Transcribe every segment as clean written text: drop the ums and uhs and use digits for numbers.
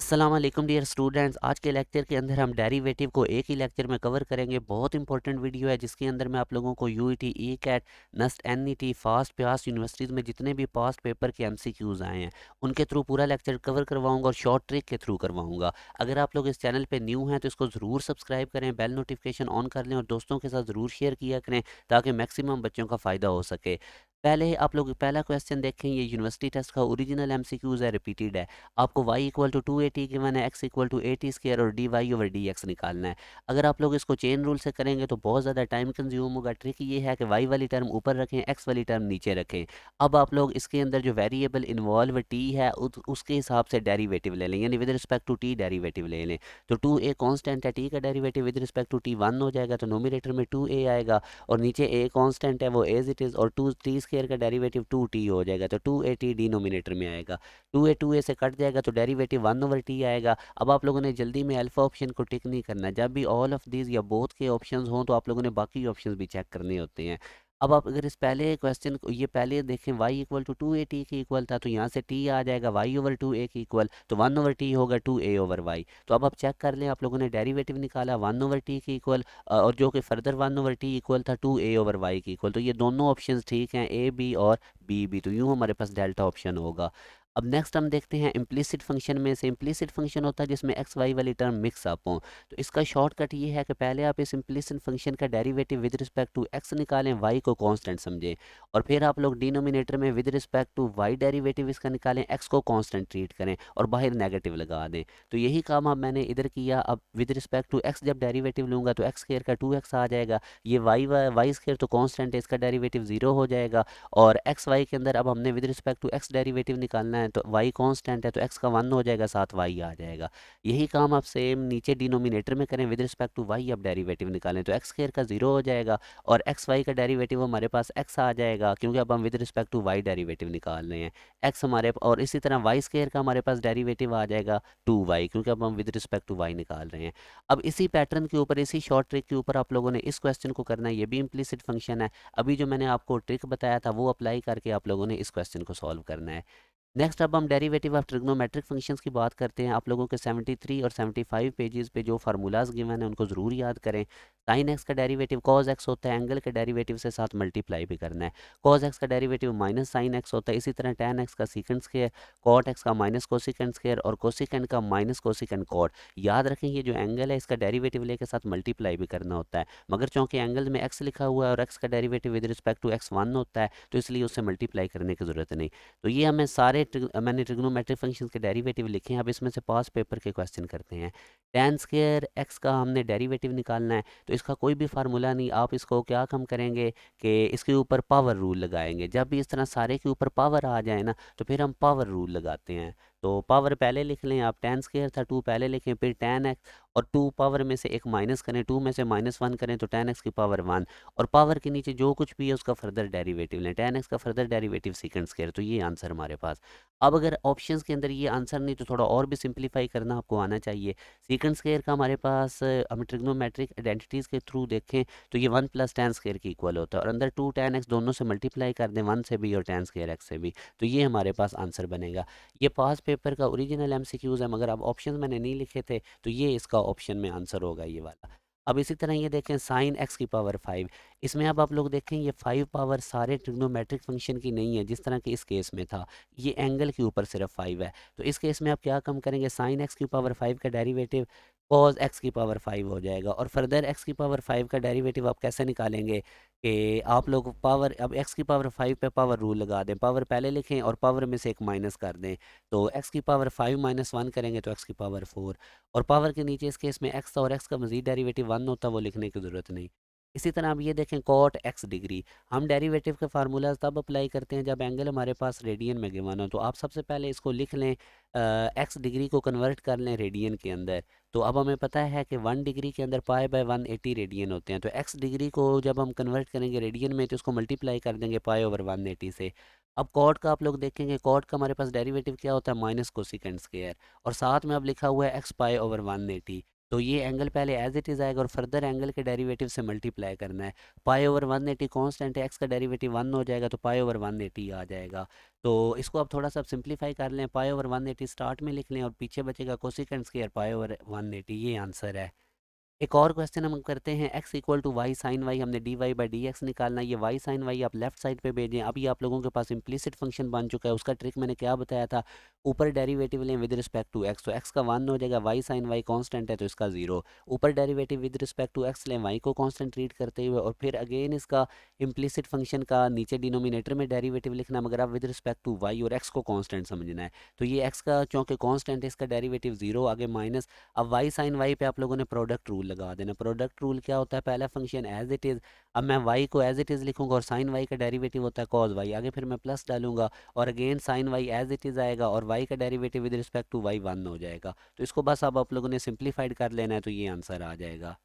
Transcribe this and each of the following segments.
अस्सलाम वालेकुम dear students. आज के लेक्चर के अंदर हम डेरिवेटिव को एक ही लेक्चर में कवर करेंगे। बहुत इंपॉर्टेंट वीडियो है जिसके अंदर मैं आप लोगों को UET, ECAT, NUST, NET, FAST पास यूनिवर्सिटीज़ में जितने भी पास्ट पेपर के एमसीक्यूज़ आए हैं उनके थ्रू पूरा लेक्चर कवर करवाऊंगा और शॉर्ट ट्रिक के थ्रू करवाऊंगा। अगर आप लोग इस चैनल पर न्यू हैं तो इसको ज़रूर सब्सक्राइब करें, बेल नोटिफिकेशन ऑन कर लें और दोस्तों के साथ ज़रूर शेयर किया करें ताकि मैक्सिमम बच्चों का फ़ायदा हो सके। पहले आप लोग पहला क्वेश्चन देखें, ये यूनिवर्सिटी टेस्ट का ओरिजिनल एमसीक्यूज़ है, रिपीटेड है। आपको y equal to 2at given है, x equal to at square और dy ओवर dx निकालना है। अगर आप लोग इसको चेन रूल से करेंगे तो बहुत ज़्यादा टाइम कंज्यूम होगा। ट्रिक ये है कि y वाली टर्म ऊपर रखें, x वाली टर्म नीचे रखें। अब आप लोग इसके अंदर जो वेरिएबल इन्वॉल्व t है उसके हिसाब से डेरिवेटिव ले लें, यानी with respect to t derivative ले लें। तो 2a कॉन्स्टेंट है, t का derivative with respect to t 1 हो जाएगा, तो नोमिनेटर में 2a आएगा और नीचे a कॉन्स्टेंट है वो एज इट इज़, और 2t स्क्वायर का डेरिवेटिव 2t हो जाएगा, तो 2at डिनोमिनेटर में आएगा। 2a से कट जाएगा तो डेरिवेटिव 1/t आएगा। अब आप लोगों ने जल्दी में अल्फा ऑप्शन को टिक नहीं करना। जब भी ऑल ऑफ दीज या बोथ के ऑप्शंस हों तो आप लोगों ने बाकी ऑप्शंस भी चेक करने होते हैं। अब आप अगर इस पहले क्वेश्चन को ये पहले देखें, y इक्वल टू 2at के इक्वल था, तो यहाँ से t आ जाएगा y ओवर 2a के इक्वल, तो 1/t होगा 2a ओवर y। तो अब आप चेक कर लें, आप लोगों ने डेरिवेटिव निकाला 1/t के इक्वल, और जो कि फर्दर 1/t इक्वल था 2a ओवर y के इक्वल। तो ये दोनों ऑप्शंस ठीक हैं, a b और b भी, तो यूँ हमारे पास डेल्टा ऑप्शन होगा। अब नेक्स्ट हम देखते हैं इम्प्लिसिट फंक्शन में से। इम्प्लिसिट फंक्शन होता है जिसमें एक्स वाई वाली टर्म मिक्स अप हों। तो इसका शॉर्टकट ये है कि पहले आप इस इम्प्लिसिट फंक्शन का derivative with respect to x निकालें, वाई को कांस्टेंट समझें, और फिर आप लोग डिनोमिनेटर में with respect to y derivative इसका निकालें, एक्स को कांस्टेंट ट्रीट करें और बाहर नेगेटिव लगा दें। तो यही काम अब मैंने इधर किया। अब विद रिस्पेक्ट टू एक्स जब डेरिवेटिव लूँगा तो एक्स स्क्वायर का 2x आ जाएगा, ये वाई स्क्वायर तो कांस्टेंट है, इसका डेरिवेटिव 0 हो जाएगा, और एक्स वाई के अंदर अब हमने with respect to x derivative निकालना है, तो वाई कांस्टेंट है तो एक्स का 1 हो जाएगा, साथ वाई आ जाएगा। यही काम आप सेम नीचे डिनोमिनेटर में करें, विद रिस्पेक्ट टू वाई अब डेरिवेटिव निकालें तो एक्स स्क्वायर का 0 हो जाएगा और एक्स वाई का डेरिवेटिव हमारे पास एक्स आ जाएगा, क्योंकि अब हम with respect to y derivative निकाल रहे हैं। एक्स हमारे, और इसी तरह वाई स्क्वायर का हमारे पास डेरिवेटिव आ जाएगा 2y, क्योंकि अब हम विद रिस्पेक्ट टू वाई निकाल रहे हैं। अब इसी पैटर्न के ऊपर, इसी शॉर्ट ट्रिक के ऊपर आप लोगों ने इस क्वेश्चन को करना है। ये भी इम्प्लिसिट फंक्शन है। अभी जो मैंने आपको ट्रिक बताया था वो अप्लाई करके आप लोगों ने इस क्वेश्चन को सॉल्व करना है। नेक्स्ट अब हम डेरिवेटिव ऑफ ट्रिग्नोमेट्रिक फंक्शंस की बात करते हैं। आप लोगों के 73 और 75 पेजेस पे जो फार्मूलाज गिवन है उनको ज़रूर याद करें। साइन एक्स का डेरिवेटिव कॉज एक्स होता है, एंगल के डेरिवेटिव से साथ मल्टीप्लाई भी करना है। कॉज एक्स का डेरिवेटिव माइनस साइन एक्स होता है, इसी तरह टैन एक्स का सीकेंड स्क्वायर, कॉट एक्स का माइनस कोसिकेंड स्क्वायर और कोसिकेंड का माइनस कोसिकेंड कॉट। याद रखें ये जो एंगल है इसका डेरिवेटिव लेके साथ मल्टीप्लाई भी करना होता है, मगर चूँकि एंगल में एक्स लिखा हुआ है और एक्स का derivative with respect to x 1 होता है तो इसलिए उससे मल्टीप्लाई करने की ज़रूरत नहीं। तो ये हमें सारे मैंने ट्रिग्नोमेट्रिक फंक्शंस के डेरिवेटिव लिखे हैं। अब इसमें से पास पेपर के क्वेश्चन करते हैं। टैन स्क्वायर एक्स का हमने डेरिवेटिव निकालना है, तो इसका कोई भी फार्मूला नहीं, आप इसको क्या कम करेंगे कि इसके ऊपर पावर रूल लगाएंगे। जब भी इस तरह सारे के ऊपर पावर आ जाए ना तो फिर हम पावर रूल लगाते हैं। तो पावर पहले लिख लें आप, टैन स्क्वायर था 2 पहले लिखें, फिर टैन एक्स और 2 पावर में से एक माइनस करें, 2 में से -1 करें तो टैन एक्स की पावर 1, और पावर के नीचे जो कुछ भी है उसका फर्दर डेरिवेटिव लें, टैन एक्स का फर्दर डेरिवेटिव सीकेंड स्क्वायर। तो ये आंसर हमारे पास। अब अगर ऑप्शंस के अंदर ये आंसर नहीं तो थोड़ा और भी सिंप्लीफाई करना आपको आना चाहिए। सीकेंड स्क्वायर का हमारे पास हम ट्रिग्नोमेट्रिक आइडेंटिटीज़ के थ्रू देखें तो ये 1 प्लस टैन स्क्वायर की इक्वल होता है, और अंदर 2 टैन एक्स दोनों से मल्टीप्लाई कर दें, 1 से भी और टैन स्क्वायर एक्स से भी, तो ये हमारे पास आंसर बनेगा। ये पास पेपर का ओरिजिनल एमसीक्यूज़ है, मगर अब ऑप्शन मैंने नहीं लिखे थे तो ये इसका ऑप्शन में आंसर होगा ये वाला। अब इसी तरह ये देखें साइन एक्स की पावर 5, इसमें अब आप लोग देखें ये 5 पावर सारे ट्रिग्नोमेट्रिक फंक्शन की नहीं है जिस तरह कि इस केस में था, ये एंगल के ऊपर सिर्फ 5 है। तो इस केस में आप क्या कम करेंगे, साइन एक्स की पावर 5 का डेरिवेटिव कॉज एक्स की पावर 5 हो जाएगा, और फर्दर एक्स की पावर 5 का डेरिवेटिव आप कैसे निकालेंगे कि आप लोग पावर, अब एक्स की पावर 5 पे पावर रूल लगा दें, पावर पहले लिखें और पावर में से एक माइनस कर दें, तो एक्स की पावर 5 -1 करेंगे तो एक्स की पावर 4, और पावर के नीचे इस केस में एक्स था और एक्स का मजीद डेरिवेटिव 1 होता, वो लिखने की ज़रूरत नहीं। इसी तरह आप ये देखें कॉट एक्स डिग्री, हम डेरिवेटिव के फार्मूलाज तब अप्लाई करते हैं जब एंगल हमारे पास रेडियन में गिवन हो। तो आप सबसे पहले इसको लिख लें, एक्स डिग्री को कन्वर्ट कर लें रेडियन के अंदर। तो अब हमें पता है कि 1 डिग्री के अंदर पाई/180 रेडियन होते हैं, तो एक्स डिग्री को जब हम कन्वर्ट करेंगे रेडियन में तो उसको मल्टीप्लाई कर देंगे पाई/180 से। अब कॉट का आप लोग देखेंगे, कॉट का हमारे पास डेरिवेटिव क्या होता है, माइनस कोसिकेंड स्क्वायर, और साथ में अब लिखा हुआ है एक्स पाई/180। तो ये एंगल पहले एज इट इज़ आएगा और फर्दर एंगल के डेरिवेटिव से मल्टीप्लाई करना है। पाई ओवर 180 कांस्टेंट है, एक्स का डेरिवेटिव 1 हो जाएगा तो पाई ओवर 180 आ जाएगा। तो इसको आप थोड़ा सा सिंप्लीफाई कर लें, पाई ओवर 180 स्टार्ट में लिख लें और पीछे बचेगा कोसिकेंट स्क्वायर पाई ओवर 180, ये आंसर है। एक और क्वेश्चन हम करते हैं, x equal to Y sine Y, हमने D Y by D x निकालना है। ये वाई साइन वाई आप लेफ्ट साइड पे भेजें। अभी आप लोगों के पास इम्प्लिसिट फंक्शन बन चुका है, उसका ट्रिक मैंने क्या बताया था, ऊपर डेरिवेटिव लें विद रिस्पेक्ट टू x, तो x का 1 हो जाएगा, वाई साइन वाई कांस्टेंट है तो इसका 0। ऊपर derivative with respect to x लें y को कांस्टेंट ट्रीट करते हुए, और फिर अगेन इसका इम्प्लिसिट फंक्शन का नीचे डिनोमिनेटर में डेरिवेटिव लिखना, मगर आप विद रिस्पेक्ट टू y और x को कांस्टेंट समझना है। तो ये x का चूँकि कांस्टेंट है, इसका डेरिवेटिव 0, आगे माइनस। अब वाई साइन वाई पे आप लोगों ने प्रोडक्ट रूल लगा देना। प्रोडक्ट रूल क्या होता है, पहला फंक्शन एज इट इज़, अब मैं वाई को एज इट इज़ लिखूंगा और साइन वाई का डेरिवेटिव होता है कॉज वाई, आगे फिर मैं प्लस डालूंगा और again sine y as it is आएगा और वाई का derivative with respect to y 1 हो जाएगा। तो इसको बस अब आप लोगों ने सिंप्लीफाइड कर लेना है, तो ये आंसर आ जाएगा।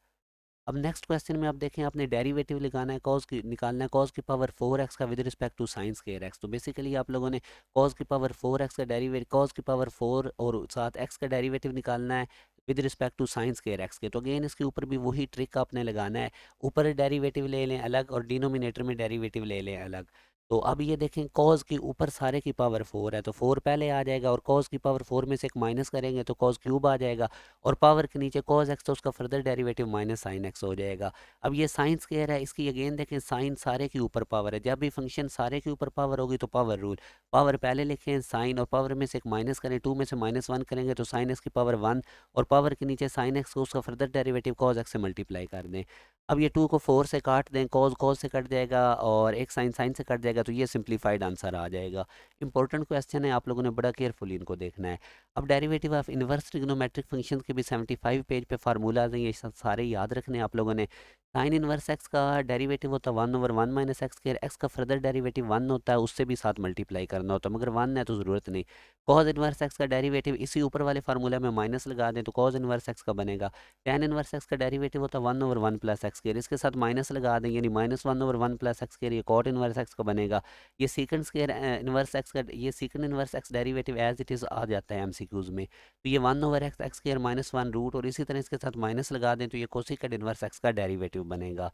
अब नेक्स्ट क्वेश्चन में आप देखें, आपने डेरिवेटिव निकालना है, कॉस की निकालना है, कॉस की पावर 4x का with respect to sine square x। तो बेसिकली आप लोगों ने कॉस की पावर 4x का डेरिवेटिव, कॉस की पावर 4 और साथ x का डेरिवेटिव निकालना है with respect to sine square x के। तो अगेन इसके ऊपर भी वही ट्रिक आपने लगाना है, ऊपर डेरिवेटिव ले लें अलग और डिनोमिनेटर में डेरिवेटिव ले लें अलग। तो अब ये देखें, कॉस की ऊपर सारे की पावर 4 है तो 4 पहले आ जाएगा, और कॉस की पावर 4 में से एक माइनस करेंगे तो कॉस क्यूब आ जाएगा, और पावर के नीचे कॉस एक्स तो उसका further derivative minus sine x हो जाएगा। अब ये साइन स्क्वायर है, इसकी अगेन देखें, साइन सारे के ऊपर पावर है, जब भी फंक्शन सारे के ऊपर पावर होगी तो पावर रूल, पावर पहले लिखें साइन और पावर में से एक माइनस करें, 2 में से -1 करेंगे तो साइन एक्स की पावर 1, और पावर के नीचे साइन एक्स को उसका फर्दर डेरिवेटिव कॉस एक्स से मल्टीप्लाई कर दें। अब ये 2 को 4 से काट दें, कॉस कॉस से कट जाएगा और एक साइन साइन से कट जाएगा, तो ये सिंप्लीफाइड आंसर आ जाएगा। इंपॉर्टेंट क्वेश्चन है, आप लोगों ने बड़ा केयरफुली इनको देखना है। अब derivative of inverse trigonometric function के भी 75 पेज पे फार्मूलाज हैं, ये सारे याद रखने हैं आप लोगों ने। साइन इनवर्स एक्स का डेरिवेटिव होता है 1/1 माइनस एक्स स्क्वायर, एक्स का फर्दर डेरिवेटिव 1 होता है, उससे भी साथ मल्टीप्लाई करना होता है, मगर 1 है तो ज़रूरत नहीं। कॉज इनवर्स एक्स का डेरिवेटिव इसी ऊपर वाले फार्मूला में माइनस लगा दें तो कॉज इनवर्स एक्स का बनेगा। टैन इनवर्स एक्स का डेरिवेटिव होता है 1/1 प्लस एक्स स्क्वायर, इसके साथ माइनस लगा दें यानी -1/1 प्लस एक्स स्क्वायर, ये कॉट इनवर्स एक्स का बनेगा। ये सीकेंड स्क्वायर इनवर्स एक्स का, ये secant inverse X derivative as it is आ जाता है एमसीक्यूज में। तो ये 1/x एक्स स्क्वायर -1 रूट, और इसी तरह इसके साथ माइनस लगा दें तो ये कोसिकेड इनवर्स एक्स का डेरिवेटिव बनेगा।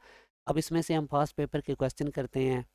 अब इसमें से हम पास्ट पेपर के क्वेश्चन करते हैं।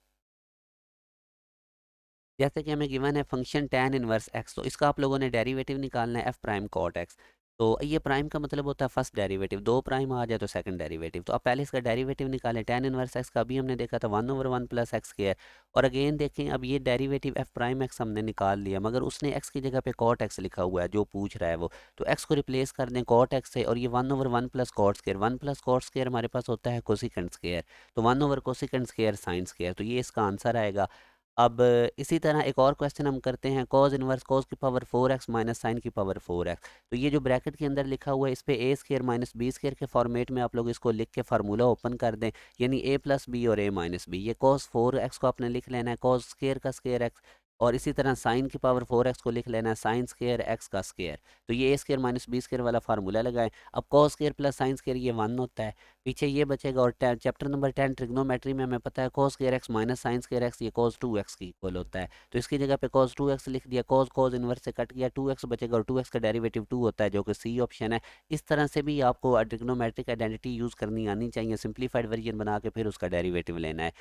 जैसे कि हमें गिवन है फंक्शन tan इनवर्स x, तो इसका आप लोगों ने डेरिवेटिव निकालना है f प्राइम कॉट x। तो ये प्राइम का मतलब होता है फर्स्ट डेरिवेटिव, दो प्राइम आ जाए तो सेकंड डेरिवेटिव। तो आप पहले इसका डेरिवेटिव निकालें, tan इनवर्स x का अभी हमने देखा था 1/1 प्लस एक्स स्क्वायर, और अगेन देखें अब ये डेरिवेटिव f प्राइम x हमने निकाल लिया, मगर उसने x की जगह पे कॉट x लिखा हुआ है जो पूछ रहा है वो, तो x को रिप्लेस कर दें कॉट x से, और ये 1/1 plus cot square, 1 plus cot square हमारे पास होता है कोसिकेंट स्क्वायर, तो 1/कोसिकेंट स्क्वायर साइन स्क्वायर, तो ये इसका आंसर आएगा। अब इसी तरह एक और क्वेश्चन हम करते हैं, कॉज इनवर्स कॉज की पावर 4x माइनस साइन की पावर 4x। तो ये जो ब्रैकेट के अंदर लिखा हुआ है इस पे ए स्केयर माइनस बी स्केयर के फॉर्मेट में आप लोग इसको लिख के फार्मूला ओपन कर दें, यानी a प्लस बी और a माइनस बी। ये कॉस 4x को आपने लिख लेना है कॉस स्केयर का स्केयर एक्स, और इसी तरह साइन की पावर 4x को लिख लेना है साइन स्केयर एक्स का स्केयर। तो ये a square minus b square वाला फार्मूला लगाएं। अब cos square plus sine square ये 1 होता है, पीछे ये बचेगा, और चैप्टर नंबर 10 ट्रिग्नोमेट्री में हमें पता है cos square x minus sine square x ये कॉस 2x की इक्वल होता है, तो इसकी जगह पे कॉस 2x लिख दिया, कॉस कॉस इनवर्स से कट गया, 2x बचेगा, और 2x का डेरिवेटिव 2 होता है जो कि सी ऑप्शन है। इस तरह से भी आपको ट्रिग्नोमेट्रिक आइडेंटिटी यूज़ करनी आनी चाहिए, सिंप्लीफाइड वर्जन बना के फिर उसका डेरिवेटिव लेना है।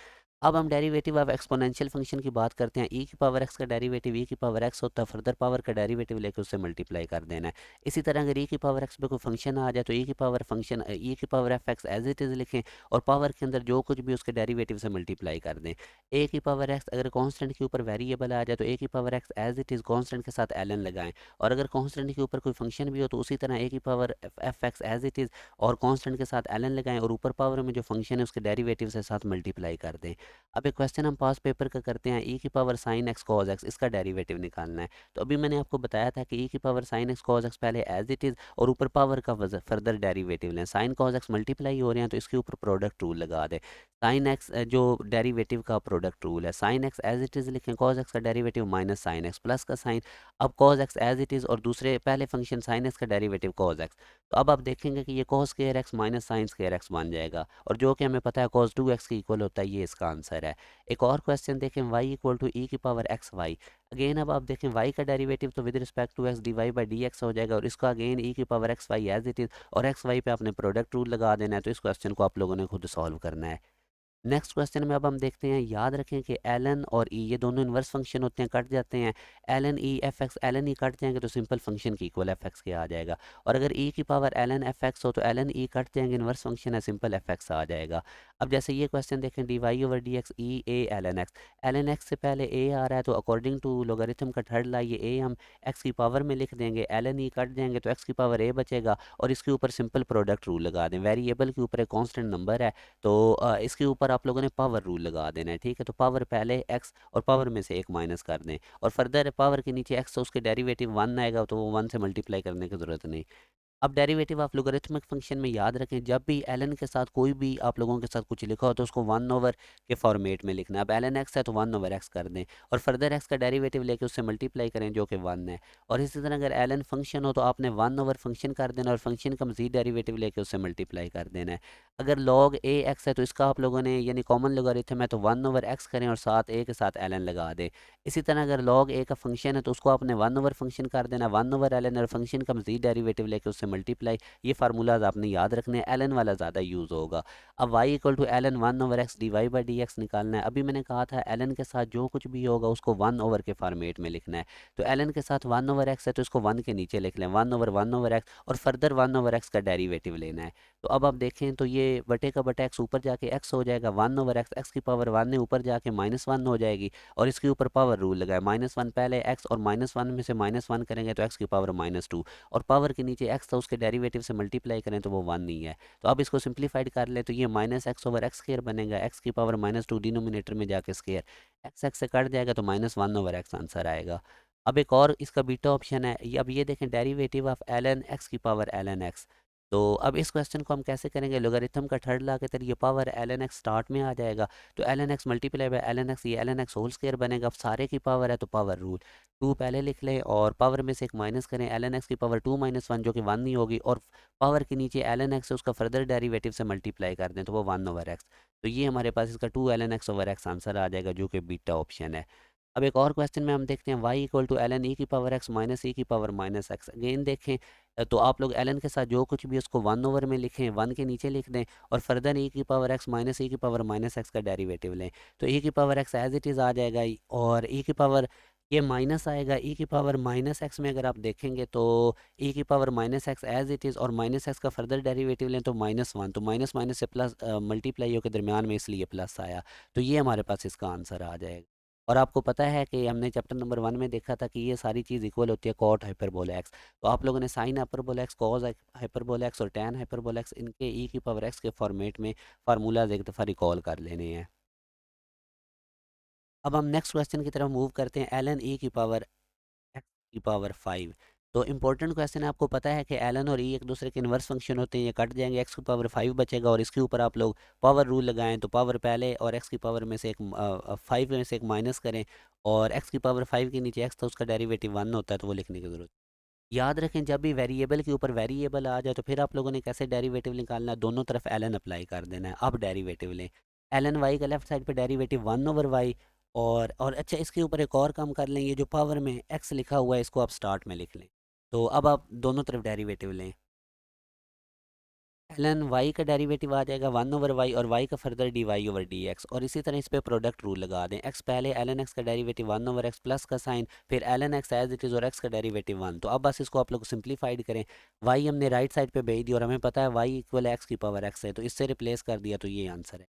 अब हम डेरिवेटिव ऑफ एक्सपोनेंशियल फंक्शन की बात करते हैं, e की पावर x का डेरिवेटिव e की पावर x होता है, फर्दर पावर का डेरिवेटिव लेके उससे मल्टीप्लाई कर देना है। इसी तरह अगर e की पावर x पे कोई फंक्शन आ जाए तो e की पावर फंक्शन e की power f x as it is लिखें, और पावर के अंदर जो कुछ भी उसके डेरिवेटिव से मल्टीप्लाई कर दें। a की पावर x अगर कांस्टेंट के ऊपर वेरिएबल आ जाए तो a की power x as it is constant के साथ ln लगाएं, और अगर कांस्टेंट के ऊपर कोई फंक्शन भी हो तो उसी तरह a की power f x as it is और कांस्टेंट के साथ ln लगाएं, और ऊपर पावर में जो फंक्शन है उसके डेरिवेटिव से साथ मल्टीप्लाई कर दें। अब एक क्वेश्चन हम पास पेपर का करते हैं, e की power sine x cos x, इसका डेरिवेटिव निकालना है। तो अभी मैंने आपको बताया था कि e की power sine x cos x पहले एज इट इज़ और ऊपर पावर का फर्दर डेरिवेटिव लें, साइन कॉज एक्स मल्टीप्लाई हो रहे हैं तो इसके ऊपर प्रोडक्ट रूल लगा दें। साइन एक्स जो डेरिवेटिव का प्रोडक्ट रूल है, sine x as it is लिखें, कॉज एक्स का derivative minus sine x plus का साइन, अब cos x as it is और दूसरे पहले फंक्शन साइन एक्स का डेरिवेटिव कॉज एक्स। तो अब आप देखेंगे कि ये cos square x minus sine square x बन जाएगा, और जो कि हमें पता है कॉस 2x की इक्वल होता है, ये इसका आंसर आंसर है। एक और क्वेश्चन देखें, y इक्वल टू ई की पावर एक्स वाई। अगेन अब आप देखें y का डेरिवेटिव तो with respect to x d Y by D x हो जाएगा, और इसका अगेन ई की power x y as it is, और एक्स वाई पे आपने प्रोडक्ट रूल लगा देना है। तो इस क्वेश्चन को आप लोगों ने खुद सॉल्व करना है। नेक्स्ट क्वेश्चन में अब हम देखते हैं, याद रखें कि एल एन और ई ये दोनों इन्वर्स फंक्शन होते हैं, कट जाते हैं। L n e f x, l n e कट जाएंगे तो सिंपल फंक्शन की इक्वल एफ एक्स के आ जाएगा। और अगर ई की power L n f x हो तो एल एन ई कट जाएंगे, इन्वर्स फंक्शन है, सिंपल एफ एक्स आ जाएगा। अब जैसे ये क्वेश्चन देखें, d y over d x e a l N x. L N x से पहले ए आ रहा है, तो अकॉर्डिंग टू लोगारिथम का थर्ड ला ये ए हम एक्स की पावर में लिख देंगे। एल एन ई कट जाएंगे तो एक्स की पावर ए बचेगा, और इसके ऊपर सिंपल प्रोडक्ट रूल लगा दें। वेरिएबल के ऊपर एक कॉन्स्टेंट नंबर है, तो इसके ऊपर आप लोगों ने पावर रूल लगा देना है, ठीक है। तो पावर पहले एक्स और पावर में से एक माइनस कर दें, और फर्दर पावर के नीचे एक्स, तो उसके डेरिवेटिव वन आएगा, तो वो वन से मल्टीप्लाई करने की ज़रूरत नहीं। अब डेरिवेटिव ऑफ लोगरिथमिक फंक्शन में याद रखें, जब भी एल के साथ कोई भी आप लोगों के साथ कुछ लिखा हो तो उसको वन ओवर के फॉर्मेट में लिखना है। अब एल एन एक्स है तो वन ओवर एक्स कर दें, और फर्दर एक्स का डेरिवेटिव लेके उससे मल्टीप्लाई करें जो कि वन है। और इसी तरह अगर एल एन फंक्शन हो तो आपने वन ओवर फंक्शन कर देना, और फंक्शन का मजीद डेरिवेटिव लेके उससे मल्टीप्लाई कर देना है। अगर लॉग ए एक्स है तो इसका आप लोगों ने यानी कॉमन लोगारिथम है तो वन ओवर एक्स करें, और साथ ए के साथ एल एन लगा दें। इसी तरह अगर लॉग ए का फंक्शन है तो उसको आपने वन ओवर फंक्शन कर देना, वन ओवर एल एन, और फंक्शन का मजीद डेरिवेटिव लेके उससे मल्टीप्लाई। ये फार्मूलाज आपने याद रखने हैं, एल एन वाला ज़्यादा यूज़ होगा। अब y equal to L n one over x d Y by D x निकालना है। अभी मैंने कहा था एल एन के साथ जो कुछ भी होगा उसको वन ओवर के फॉर्मेट में लिखना है। तो एल एन के साथ वन ओवर एक्स है तो इसको वन के नीचे लिख लें, वन ओवर एक्स, और फर्दर वन ओवर एक्स का डेरिवेटिव लेना है। तो अब आप देखें तो ये बटे का बटा एक्स ऊपर जाके एक्स हो जाएगा, वन ओवर एक्स, एक्स की पावर वन है, ऊपर जाके माइनस वन हो जाएगी, और इसके ऊपर पावर रूल लगाए, माइनस वन पहले एक्स, और माइनस वन में से माइनस वन करेंगे तो एक्स की पावर माइनस टू, और पावर के नीचे एक्स था उसके डेरिवेटिव से मल्टीप्लाई करें तो वो वन नहीं है। तो अब इसको सिंप्लीफाइड कर ले तो ये minus x over x square बनेगा, एक्स की पावर माइनस टू डिनोमिनेटर में जाके स्क्वायर, एक्स एक्स से कट जाएगा तो minus one over X answer आएगा। अब एक और इसका बीटा ऑप्शन है, ये अब ये देखें, derivative of l N x की पावर एल एन एक्स। तो अब इस क्वेश्चन को हम कैसे करेंगे, लोगारिथम का थर्ड ला के तरीके power L N X start में आ जाएगा, तो L N X multiply by L N X, ये L N X whole square बनेगा। अब सारे की पावर है तो पावर रूल टू पहले लिख लें, और पावर में से एक माइनस करें, एल एन एक्स की पावर टू माइनस वन जो कि वन नहीं होगी, और पावर के नीचे एल एन एक्स है उसका फर्दर डेरिवेटिव से मल्टीप्लाई कर दें तो वो वन ओवर एक्स। तो ये हमारे पास इसका two L N X over X answer आ जाएगा, जो कि बीटा ऑप्शन है। अब एक और क्वेश्चन में हम देखते हैं, y equal to L n e की पावर एक्स माइनस ई की पावर माइनस एक्स। अगेन देखें, तो आप लोग एल एन के साथ जो कुछ भी उसको वन ओवर में लिखें, वन के नीचे लिख दें, और फर्दर ई की पावर एक्स माइनस ई की पावर माइनस एक्स का डेरिवेटिव लें। तो ई की power X as it is आ जाएगा, और ई की पावर ये माइनस आएगा, ई की पावर माइनस एक्स में अगर आप देखेंगे तो ई की power minus x as it is, और माइनस एक्स का फर्दर डेरिवेटिव लें तो माइनस वन, तो माइनस माइनस से प्लस मल्टीप्लाई के दरमियान में, इसलिए प्लस आया। तो ये हमारे पास इसका आंसर आ जाएगा। और आपको पता है कि हमने चैप्टर नंबर वन में देखा था कि ये सारी चीज़ इक्वल होती है कॉट हाइपरबोला एक्स। तो आप लोगों ने sine hyperbola x, cos hyperbola x और टैन हाइपरबोला एक्स, इनके ई की पावर एक्स के फॉर्मेट में फार्मूलाज एक दफ़ा रिकॉल कर लेने हैं। अब हम नेक्स्ट क्वेश्चन की तरफ मूव करते हैं, एल एन ई की पावर एक्स की पावर फाइव। तो इंपॉर्टेंट क्वेश्चन है, आपको पता है कि एल एन और ई एक दूसरे के इन्वर्स फंक्शन होते हैं, ये कट जाएंगे, एक्स की पावर फाइव बचेगा, और इसके ऊपर आप लोग पावर रूल लगाएं, तो पावर पहले और एक्स की पावर में से एक फाइव में से एक माइनस करें, और एक्स की पावर फाइव के नीचे एक्स था उसका डेरिवेटिव वन होता है, तो वो लिखने की जरूरत। याद रखें, जब भी वेरिएबल के ऊपर वेरिएबल आ जाए तो फिर आप लोगों ने कैसे डेरिवेटिव निकालना है, दोनों तरफ एल एन अप्लाई कर देना है। अब डेरिवेटिव लें, एल एन वाई का लेफ्ट साइड पे डेरिवेटिव वन ओवर वाई, और अच्छा इसके ऊपर एक और काम कर लें, ये जो पावर में एक्स लिखा हुआ है इसको आप स्टार्ट में लिख लें। तो अब आप दोनों तरफ डेरिवेटिव लें, एल एन वाई का डेरिवेटिव आ जाएगा वन ओवर वाई, और वाई का further d y over d x, और इसी तरह इस पे प्रोडक्ट रूल लगा दें, एक्स पहले एल एन एक्स का derivative one over x plus का साइन, फिर l N x as it is, और एक्स का डेरिवेटिव वन। तो अब बस इसको आप लोग सिंप्लीफाइड करें, वाई हमने राइट साइड पे भेज दी, और हमें पता है वाई इक्वल एक्स की पावर एक्स है, तो इससे रिप्लेस कर दिया, तो ये आंसर है।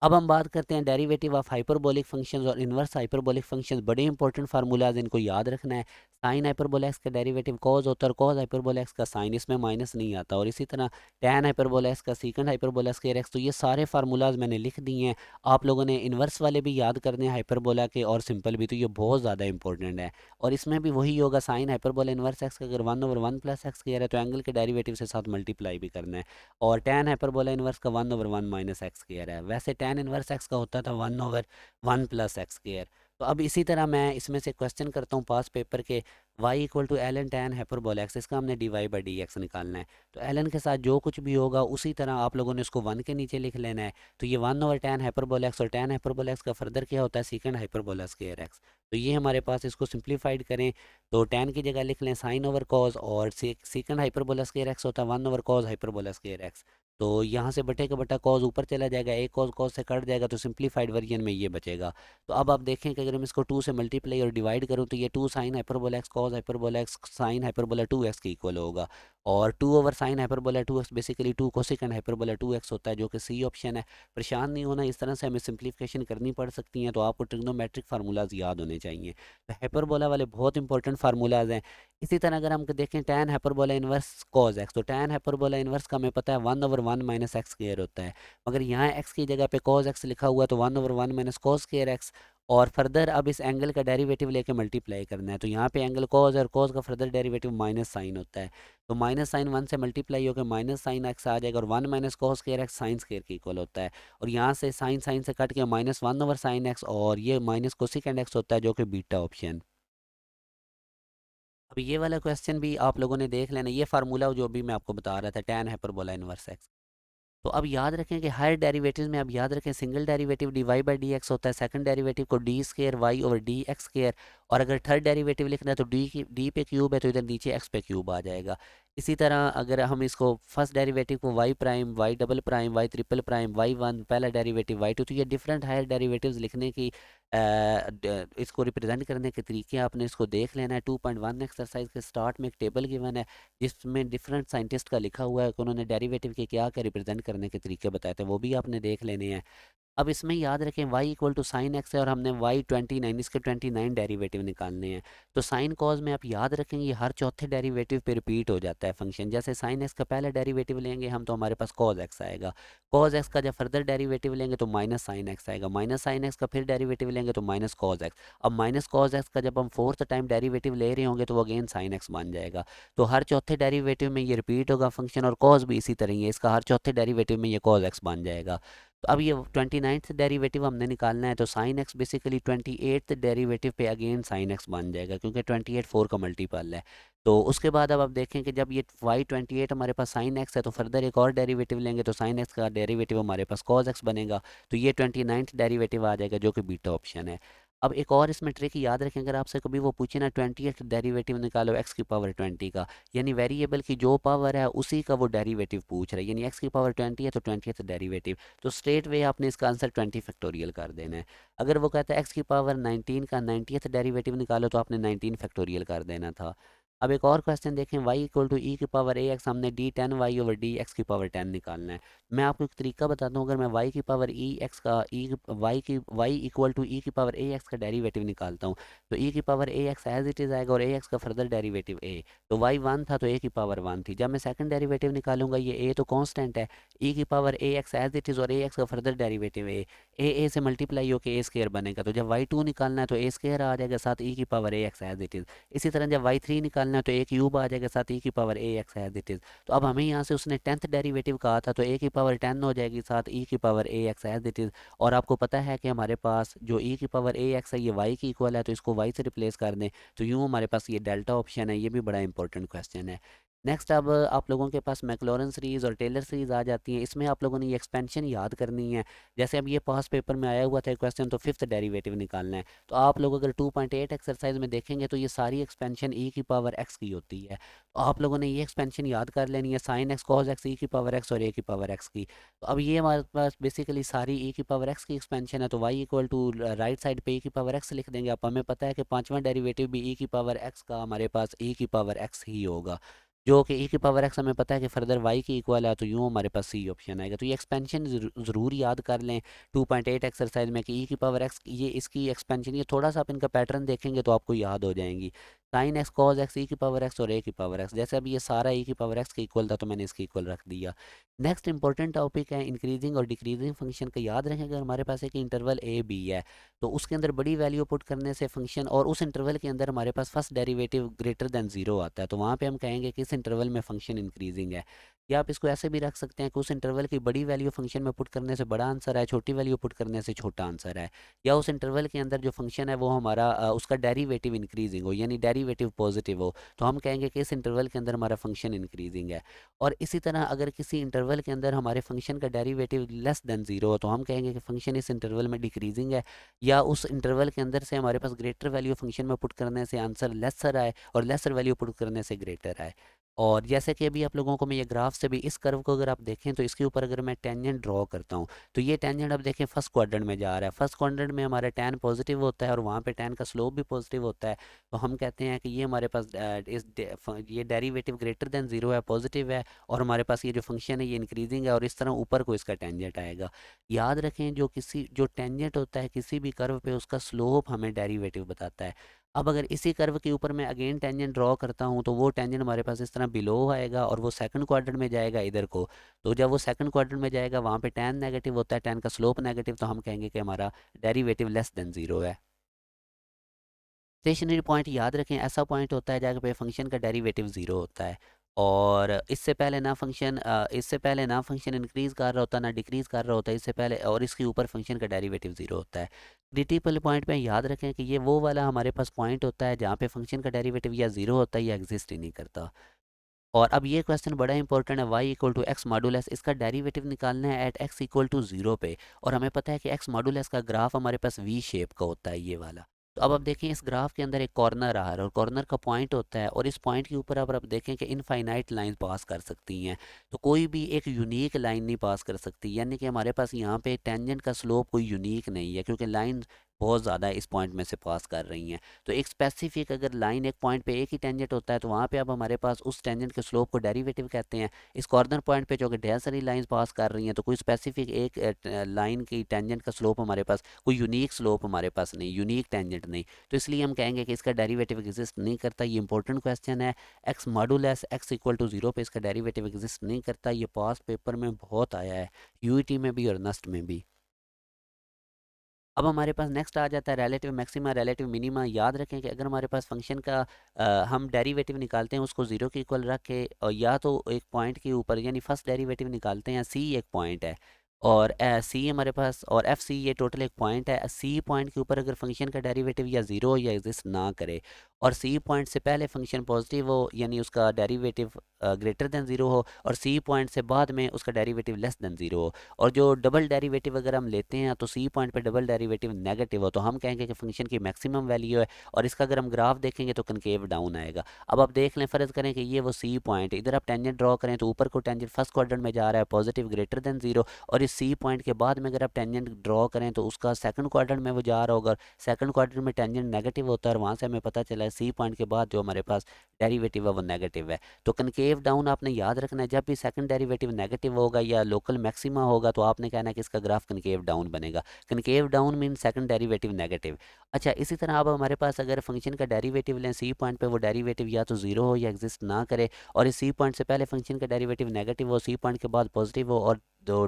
अब हम बात करते हैं डेरिवेटिव ऑफ हाइपरबोलिक फंक्शंस और इनवर्स हाइपरबोलिक फंक्शंस। बड़े इंपॉर्टेंट फार्मूलाज, इनको याद रखना है। साइन हाइपरबोला एक्स का डेरिवेटिव कॉस होता है, और कॉस हाइपरबोला एक्स का साइन, इसमें माइनस नहीं आता, और इसी तरह टैन हाइपरबोला एक्स का सीकेंड हाइपरबोला स्क्वायर एक्स। तो ये सारे फार्मूलाज मैंने लिख दिए हैं, आप लोगों ने इन्वर्स वाले भी याद करने हैं, हाइपरबोला के और सिंपल भी, तो ये बहुत ज़्यादा इंपॉर्टेंट है। और इसमें भी वही होगा, साइन हाइपरबोला इन्वर्स एक्स का अगर one over one plus X square है तो एंगल के डेरिवेटिव से साथ मल्टीप्लाई भी करना है, और टैन हाइपरबोला इनवर्स का one over one minus x square है। वैसे टैन इनवर्स एक्स का होता था one over one plus X square. तो अब इसी तरह मैं इसमें से क्वेश्चन करता हूँ पास पेपर के, y equal to L n tan hyperbola x, इसका हमने D Y by D x निकालना है। तो एल एन के साथ जो कुछ भी होगा उसी तरह आप लोगों ने उसको वन के नीचे लिख लेना है। तो ये one over tan hyperbola x, और टैन हाइपरबोला एक्स का फर्दर क्या होता है, सीकेंड हाइपरबोला स्क्वायर एक्स। तो ये हमारे पास, इसको सिंप्लीफाइड करें तो टैन की जगह लिख लें साइन ओवर कॉज, और सीकेंड हाइपरबोला स्क्वायर एक्स होता है one over cause hyperbola square x. तो यहाँ से बटे का बटा कॉज ऊपर चला जाएगा, एक कॉज कॉज से कट जाएगा, तो सिंप्लीफाइड वर्जन में ये बचेगा। तो अब आप देखें कि अगर मैं इसको 2 से मल्टीप्लाई और डिवाइड करूं तो ये 2 sine hyperbola x cos hyperbola X sine hyperbola 2x के इक्वल होगा। और 2 over sine hyperbola 2x basically 2 cosecant hyperbola 2x होता है, जो कि सी ऑप्शन है। परेशान नहीं होना, इस तरह से हमें सिंप्लीफिकेशन करनी पड़ सकती हैं, तो आपको ट्रिग्नोमेट्रिक फार्मूलाज याद होने चाहिए। तो हाइपरबोला वाले बहुत इंपॉर्टेंट फार्मूलाज हैं। इसी तरह अगर हम देखें tan hyperbola inverse cause x, तो टैन हाइपरबोला इनवर्स का हमें पता है 1 ओवर 1 माइनस एक्स स्क्वायर होता है, मगर यहाँ एक्स की जगह पे कॉज एक्स लिखा हुआ है, तो 1 over 1 minus cos square x. और फर्दर अब इस एंगल का डेरिवेटिव लेके मल्टीप्लाई करना है, तो यहाँ पे एंगल कॉज है और कॉज का फर्दर डेरिवेटिव माइनस साइन होता है। तो माइनस साइन 1 से मल्टीप्लाई होकर माइनस साइन एक्स आ जाएगा, और 1 minus cos square x sine square के इक्वल होता है। और यहाँ से साइन साइन से कट के माइनस 1 ओवर साइन एक्स, और ये माइनस कोसिकेंड एक्स होता है, जो कि बीटा ऑप्शन। अब ये वाला क्वेश्चन भी आप लोगों ने देख लेना, ये फार्मूला जो भी मैं आपको बता रहा था, टैन हाइपरबोला इनवर्स एक्स। तो अब याद रखें कि हर डेरिवेटिव में, अब याद रखें single derivative d Y by D x होता है, सेकंड डेरिवेटिव को d square y over d x square, और अगर थर्ड डेरिवेटिव लिखना है तो डी पे क्यूब है, तो इधर नीचे एक्स पे क्यूब आ जाएगा। इसी तरह अगर हम इसको फर्स्ट डेरिवेटिव को y prime y double prime y triple prime y one पहला डेरिवेटिव वाई टू, तो ये डिफरेंट हायर डेरिवेटिव्स लिखने की इसको रिप्रेजेंट करने के तरीके आपने इसको देख लेना है। 2.1 एक्सरसाइज के स्टार्ट में एक टेबल गिवन है, जिसमें डिफरेंट साइंटिस्ट का लिखा हुआ है कि उन्होंने डेरिवेटिव के क्या क्या रिप्रेजेंट करने के तरीके बताए थे, वो भी आपने देख लेने हैं। अब इसमें याद रखें y equal to sine x है, और हमने y 29 इसके 29 डेरिवेटिव निकालने हैं। तो साइन कॉज में आप याद रखेंगे ये हर चौथे डेरिवेटिव पे रिपीट हो जाता है फंक्शन। जैसे साइन एक्स का पहला डेरिवेटिव लेंगे हम, तो हमारे पास कॉज एक्स आएगा। कॉज एक्स का जब फर्दर डेरिवेटिव लेंगे तो माइनस साइन एक्स आएगा। माइनस साइन एक्स का फिर डेरिवेटिव लेंगे तो माइनस कॉज एक्स। अब माइनस कॉज एक्स का जब हम फोर्थ टाइम डेरिवेटिव ले रहे होंगे तो वो अगेन साइन एक्स बन जाएगा। तो हर चौथे डेरिवेटिव में ये रिपीट होगा फंक्शन, और कॉज भी इसी तरह ही है, इसका हर चौथे डेरिवेटिव में ये कॉज एक्स बन जाएगा। तो अब ये 29th डेरिवेटिव हमने निकालना है, तो sine x basically 28th derivative पे अगेन साइन एक्स बन जाएगा, क्योंकि 28 4 का मल्टीपल है। तो उसके बाद अब आप देखें कि जब ये वाई 28 हमारे पास साइन एक्स है, तो फर्दर एक और डेरिवेटिव लेंगे, तो साइन एक्स का डेरिवेटिव हमारे पास कॉज एक्स बनेगा। तो ये 29th डेरिवेटिव आ जाएगा, जो कि बीटा ऑप्शन है। अब एक और इसमें ट्रिक याद रखें, अगर आपसे कभी वो पूछे ना 20th डेरिवेटिव निकालो एक्स की पावर 20 का, यानी वेरिएबल की जो पावर है उसी का वो डेरिवेटिव पूछ रहा है, यानी एक्स की पावर 20 है तो 20th डेरिवेटिव, तो स्ट्रेट वे आपने इसका आंसर 20 फैक्टोरियल कर देना है। अगर वो कहता है एक्स की पावर 19 का 90th डेरिवेटिव निकालो, तो आपने 19 फैक्टोरियल कर देना था। अब एक और क्वेश्चन देखें, y इक्वल टू ई की पावर ए एक्स, हमने D 10 y over d x की पावर 10 निकालना है। मैं आपको एक तरीका बताता हूँ, अगर मैं y की पावर ई एक्स का y इक्वल टू ई की पावर ए एक्स का डेरिवेटिव निकालता हूँ, तो ई की power a x as it is आएगा, और ए एक्स का फर्दर डेरिवेटिव ए। तो y 1 था तो ए की पावर 1 थी। जब मैं सेकंड डेरिवेटिव निकालूंगा, ये ए तो कांस्टेंट है, ई की power a x as it is, और ए एक्स का फर्दर डेरिवेटिव ए से मल्टीप्लाई होकर ए स्केयर बनेगा। तो जब y2 निकालना है तो ए स्केयर आ जाएगा साथ ई की power a x as it is. इसी तरह जब y3 निकालना है तो ए क्यूब आ जाएगा साथ ई की power a x as it is. तो अब हमें यहाँ से उसने 10th डेरिवेटिव कहा था, तो ए की पावर 10 हो जाएगी साथ ई की power a x as it is. और आपको पता है कि हमारे पास जो ई की पावर ए एक्स है ये वाई की इक्वल है, तो इसको वाई से रिप्लेस कर दें, तो यूँ हमारे पास ये डेल्टा ऑप्शन है। ये भी बड़ा इंपॉर्टेंट क्वेश्चन है। नेक्स्ट, अब आप लोगों के पास मैक्लॉरन सीरीज़ और टेलर सीरीज़ आ जाती हैं। इसमें आप लोगों ने ये एक्सपेंशन याद करनी है। जैसे अब ये पास पेपर में आया हुआ था क्वेश्चन, तो फिफ्थ डेरिवेटिव निकालना है। तो आप लोग अगर 2.8 एक्सरसाइज में देखेंगे तो ये सारी एक्सपेंशन ई की पावर एक्स की होती है। तो आप लोगों ने ये एक्सपेंशन याद कर लेनी है, साइन एक्स कॉस एक्स ई की पावर एक्स और ए की पावर एक्स की। तो अब ये हमारे पास बेसिकली सारी ई की पावर एक्स की एक्सपेंशन है, तो y equal to right side पे ई की पावर एक्स लिख देंगे। अब हमें पता है कि पांचवा डेरिवेटिव भी ई की पावर एक्स का हमारे पास ई की पावर एक्स ही होगा, जो कि ई की पावर एक्स हमें पता है कि फर्दर वाई की इक्वल है, तो यूँ हमारे पास सी ऑप्शन आएगा। तो ये एक्सपेंशन ज़रूर याद कर लें 2.8 एक्सरसाइज में, कि ई की पावर एक्स ये इसकी एक्सपेंशन, ये थोड़ा सा आप इनका पैटर्न देखेंगे तो आपको याद हो जाएंगी। साइन एक्स कॉज एक्स ई की पावर एक्स और ए की पावर एक्स, जैसे अभी ये सारा ई की पावर एक्स के इक्वल था तो मैंने इसके इक्वल रख दिया। नेक्स्ट इंपॉर्टेंट टॉपिक है इंक्रीजिंग और डिक्रीजिंग फंक्शन का। याद रखें, अगर हमारे पास एक इंटरवल ए बी है, तो उसके अंदर बड़ी वैल्यू पुट करने से फंक्शन, और उस इंटरवल के अंदर हमारे पास first derivative greater than zero आता है, तो वहाँ पे हम कहेंगे कि इस इंटरवल में फंक्शन इंक्रीजिंग है। या आप इसको ऐसे भी रख सकते हैं कि उस इंटरवल की बड़ी वैल्यू फंक्शन में पुट करने से बड़ा आंसर है, छोटी वैल्यू पुट करने से छोटा आंसर है। या उस इंटरवल के अंदर जो फंक्शन है वो हमारा उसका डेरिवेटिव इंक्रीजिंग हो, यानी डेरिवेटिव पॉजिटिव हो, तो हम कहेंगे कि इस इंटरवल के अंदर हमारा फंक्शन इंक्रीजिंग है। और इसी तरह अगर किसी इंटरवल के अंदर हमारे फंक्शन का डेरिवेटिव लेस देन ज़ीरो हो, तो हम कहेंगे कि फंक्शन इस इंटरवल में डिक्रीजिंग है। या उस इंटरवल के अंदर से हमारे पास ग्रेटर वैल्यू फंक्शन में पुट करने से आंसर लेसर आए और लेसर वैल्यू पुट करने से ग्रेटर आए। और जैसे कि अभी आप लोगों को मैं ये ग्राफ से भी इस कर्व को अगर आप देखें तो इसके ऊपर अगर मैं टेंजेंट ड्रॉ करता हूँ, तो ये टेंजेंट अब देखें फर्स्ट क्वाड्रेंट में जा रहा है। फर्स्ट क्वाड्रेंट में हमारा टैन पॉजिटिव होता है और वहाँ पे टैन का स्लोप भी पॉजिटिव होता है। तो हम कहते हैं कि ये हमारे पास ये डेरिवेटिव ग्रेटर देन ज़ीरो है, पॉजिटिव है, और हमारे पास ये जो फंक्शन है ये इंक्रीजिंग है, और इस तरह ऊपर को इसका टेंजेंट आएगा। याद रखें जो टेंजेंट होता है किसी भी कर्व पे, उसका स्लोप हमें डेरिवेटिव बताता है। अब अगर इसी कर्व के ऊपर मैं अगेन टेंजेंट ड्रॉ करता हूँ, तो वो टेंजेंट हमारे पास इस तरह बिलो आएगा और वो सेकंड क्वाड्रेंट में जाएगा इधर को। तो जब वो सेकंड क्वाड्रेंट में जाएगा वहाँ पे टैन नेगेटिव होता है, टैन का स्लोप नेगेटिव, तो हम कहेंगे कि हमारा डेरिवेटिव लेस देन ज़ीरो है। स्टेशनरी पॉइंट याद रखें, ऐसा पॉइंट होता है जहाँ पे फंक्शन का डेरिवेटिव ज़ीरो होता है, और इससे पहले ना फंक्शन इंक्रीज़ कर रहा होता ना डिक्रीज़ कर रहा होता है इससे पहले, और इसके ऊपर फंक्शन का डेरिवेटिव ज़ीरो होता है। क्रिटिकल पॉइंट पे याद रखें कि ये वो वाला हमारे पास पॉइंट होता है जहाँ पे फंक्शन का डेरिवेटिव या ज़ीरो होता है या एग्जिस्ट ही नहीं करता। और अब ये क्वेश्चन बड़ा इंपॉर्टेंट है, y equal to x modulus, इसका डेरिवेटिव निकालना है at x equal to zero पे। और हमें पता है कि एक्स मॉडुलस का ग्राफ हमारे पास वी शेप का होता है, ये वाला। तो अब आप देखें इस ग्राफ के अंदर एक कॉर्नर आ रहा है और कॉर्नर का पॉइंट होता है, और इस पॉइंट के ऊपर अब आप देखें कि इनफाइनाइट लाइन पास कर सकती हैं। तो कोई भी एक यूनिक लाइन नहीं पास कर सकती, यानी कि हमारे पास यहाँ पे टेंजेंट का स्लोप कोई यूनिक नहीं है, क्योंकि लाइन बहुत ज़्यादा इस पॉइंट में से पास कर रही हैं। तो एक स्पेसिफिक अगर लाइन एक पॉइंट पे एक ही टेंजेंट होता है, तो वहाँ पे अब हमारे पास उस टेंजेंट के स्लोप को डेरिवेटिव कहते हैं। इस कॉर्नर पॉइंट पे जो कि ढेर सारी लाइंस पास कर रही हैं, तो कोई स्पेसिफिक एक लाइन की टेंजेंट का स्लोप हमारे पास कोई यूनिक स्लोप हमारे पास नहीं, यूनिक टेंजेंट नहीं। तो इसलिए हम कहेंगे कि इसका डेरिवेटिव एग्जिस्ट नहीं करता। ये इंपॉर्टेंट क्वेश्चन है। X modulus x equal to zero पे इसका डेरिवेटिव एग्जिस्ट नहीं करता। ये पास पेपर में बहुत आया है, यूईटी में भी और नस्ट में भी। अब हमारे पास नेक्स्ट आ जाता है रिलेटिव मैक्सिमा रिलेटिव मिनिमा। याद रखें कि अगर हमारे पास फंक्शन का हम डेरिवेटिव निकालते हैं उसको ज़ीरो के इक्वल रख के, और या तो एक पॉइंट के ऊपर, यानी फर्स्ट डेरिवेटिव निकालते हैं, सी एक पॉइंट है और सी हमारे पास, और एफ सी ये टोटल एक पॉइंट है। सी पॉइंट के ऊपर अगर फंक्शन का डेरिवेटिव या ज़ीरो या एग्जिस्ट ना करे, और सी पॉइंट से पहले फंक्शन पॉजिटिव हो, यानी उसका डेरिवेटिव ग्रेटर देन ज़ीरो हो, और सी पॉइंट से बाद में उसका डेरिवेटिव लेस देन ज़ीरो हो। और जो डबल डेरिवेटिव अगर हम लेते हैं तो सी पॉइंट पे डबल डेरिवेटिव नेगेटिव हो, तो हम कहेंगे कि फंक्शन की मैक्सिमम वैल्यू है, और इसका अगर हम ग्राफ देखेंगे तो कनकेव डाउन आएगा। अब आप देख लें, फ़र्ज़ करें कि ये वो सी पॉइंट, इधर आप टेंजेंट ड्रॉ करें तो ऊपर को टेंजेंट फर्स्ट क्वाड्रेंट में जा रहा है, पॉजिटिव ग्रेटर देन ज़ीरो, और इस सी पॉइंट के बाद में अगर आप टेंजेंट ड्रॉ करें तो उसका सेकंड क्वाड्रेंट में वो जा रहा होगा, सेकंड क्वाड्रेंट में टेंजेंट नेगेटिव होता है, और वहाँ से हमें पता चला है सी पॉइंट के बाद जो हमारे पास डेरिवेटिव है वो नेगेटिव है। तो कनकेव डाउन आपने याद रखना है, जब भी सेकंड डेरिवेटिव नेगेटिव होगा या लोकल मैक्सिमा होगा, तो आपने कहना है कि इसका ग्राफ कनकेव डाउन बनेगा। Concave down mean second derivative negative. अच्छा, इसी तरह अब हमारे पास अगर फंक्शन का डेरिवेटिव लें सी पॉइंट पे, वो डेरिवेटिव या तो ज़ीरो हो या एग्जिस्ट ना करे, और इस सी पॉइंट से पहले फंक्शन का डेरिवेटिव नेगेटिव हो, सी पॉइंट के बाद पॉजिटिव हो, और दो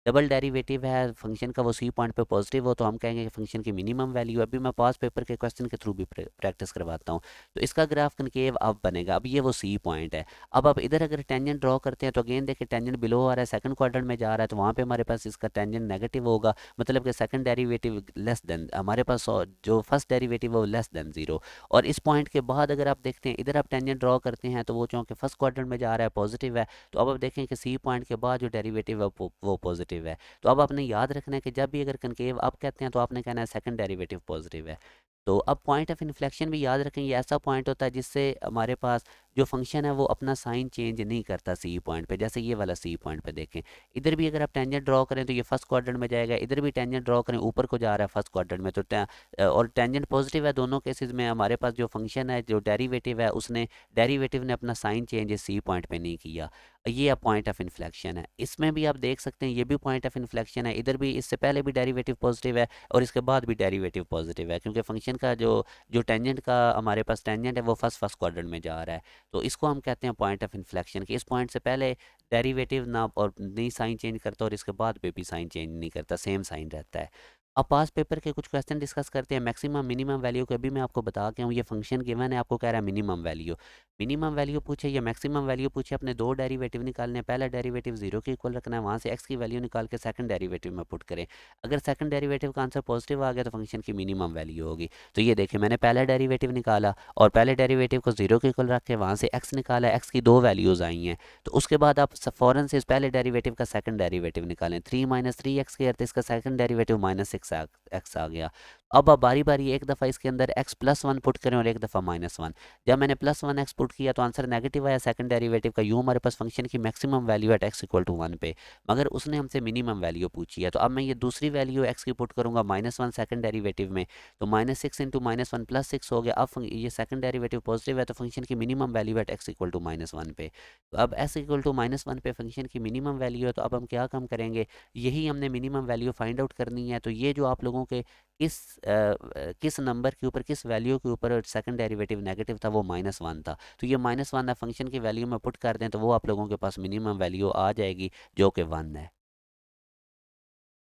डबल डेरिवेटिव है फंक्शन का वो सी पॉइंट पे पॉजिटिव हो, तो हम कहेंगे कि फंक्शन की मिनिमम वैल्यू। अभी मैं पास पेपर के क्वेश्चन के थ्रू भी प्रैक्टिस करवाता हूँ। तो इसका ग्राफ कनकेव अब बनेगा। अब ये वो सी पॉइंट है। अब आप इधर अगर टेंजेंट ड्रॉ करते हैं तो अगेन देखिए टेंजेंट बिलो आ रहा है, सेकंड क्वाड्रेंट में जा रहा है, तो वहाँ पे हमारे पास इसका टेंजेंट नेगेटिव होगा, मतलब कि सेकंड डेरिवेटिव लेस देन हमारे पास जो फर्स्ट डेरिवेटिव है वो लेस देन ज़ीरो। और इस पॉइंट के बाद अगर आप देखते हैं इधर आप टेंजेंट ड्रॉ करते हैं, तो वो चूँकि फर्स्ट क्वाड्रेंट में जा रहा है पॉजिटिव है, तो अब आप देखें कि सी पॉइंट के बाद जो डेरिवेटिव है वो पॉजिटिव है। तो अब आपने याद रखना है कि जब भी अगर कनकेव अप कहते हैं तो आपने कहना है सेकंड डेरिवेटिव पॉजिटिव है। तो अब पॉइंट ऑफ इन्फ्लेक्शन भी याद रखें, ये ऐसा पॉइंट होता है जिससे हमारे पास जो फंक्शन है वो अपना साइन चेंज नहीं करता सी पॉइंट पे। जैसे ये वाला सी पॉइंट पे देखें, इधर भी अगर आप टेंजेंट ड्रॉ करें तो ये फर्स्ट क्वाड्रेंट में जाएगा, इधर भी टेंजेंट ड्रॉ करें ऊपर को जा रहा है फर्स्ट क्वाड्रेंट में, तो और टेंजेंट पॉजिटिव है दोनों केसेस में। हमारे पास जो फंक्शन है जो डेरिवेटिव है उसने डेरिवेटिव ने अपना साइन चेंज सी पॉइंट पे नहीं किया। ये अब पॉइंट ऑफ इन्फ्लेक्शन है। इसमें भी आप देख सकते हैं ये भी पॉइंट ऑफ इन्फ्लेक्शन है। इधर भी इससे पहले भी डेरिवेटिव पॉजिटिव है और इसके बाद भी डेरिवेटिव पॉजिटिव है, क्योंकि फंक्शन का जो जो टेंजेंट का हमारे पास टेंजेंट है वो फर्स्ट क्वाड्रेंट में जा रहा है। तो इसको हम कहते हैं पॉइंट ऑफ इन्फ्लेक्शन, कि इस पॉइंट से पहले डेरिवेटिव ना और नहीं साइन चेंज करता, और इसके बाद भी साइन चेंज नहीं करता, सेम साइन रहता है। अब पास पेपर के कुछ क्वेश्चन डिस्कस करते हैं। मैक्सिमम मिनिमम वैल्यू को अभी मैं आपको बता के हूँ, ये फंक्शन गिवन है, आपको कह रहा है मिनिमम वैल्यू पूछे या मैक्सिमम वैल्यू पूछे, अपने दो डेरिवेटिव निकालने हैं। पहला डेरिवेटिव जीरो के इक्वल रखना है, वहाँ से एक्स की वैल्यू निकाल के सेकंड डेरिवेटिव में पुट करें। अगर सेकंड डेरिवेटिव का आंसर पॉजिटिव आ गया तो फंक्शन की मिनिमम वैल्यू होगी। तो ये देखिए मैंने पहला डेरिवेटिव निकाला और पहले डेरिवेटिव को जीरो के इक्वल रख के वहाँ से एक्स निकाला, एक्स की दो वैल्यूज़ आई हैं। तो उसके बाद आप फ़ौरन से इस पहले डेरिवेटिव का सेकंड डेरिवेटिव निकालें। 3 माइनस थ्री एक्स के अर्थ इसका second derivative minus six X आ गया। अब आप बारी बारी एक दफ़ा इसके अंदर एक्स प्लस वन पुट करें और एक दफ़ा माइनस वन। जब मैंने प्लस वन एक्स पुट किया तो आंसर नेगेटिव आया सेकंड डेरिवेटिव का। यूँ हमारे पास फंक्शन की maximum value at x equal to one पे, मगर उसने हमसे मिनिमम वैल्यू पूछी है। तो अब मैं ये दूसरी वैल्यू एक्स की पुट करूँगा माइनस वन सेकंड डेरिवेटिव में, तो minus six into minus one plus six हो गया। अब ये सेकंड डेरिवेटिव पॉजिटिव है तो फंक्शन की minimum value at x equal to minus one पे। तो अब x equal to minus one पे फंक्शन की मिनिमम वैल्यू है। तो अब हम क्या काम करेंगे, यही हमने मिनिमम वैल्यू फाइंड आउट करनी है। तो ये जो आप लोगों के किस नंबर के ऊपर, किस वैल्यू के ऊपर सेकंड डेरिवेटिव नेगेटिव था, वो माइनस वन था। तो ये माइनस वन है, फंक्शन की वैल्यू में पुट कर दें तो वो आप लोगों के पास मिनिमम वैल्यू आ जाएगी जो कि वन है।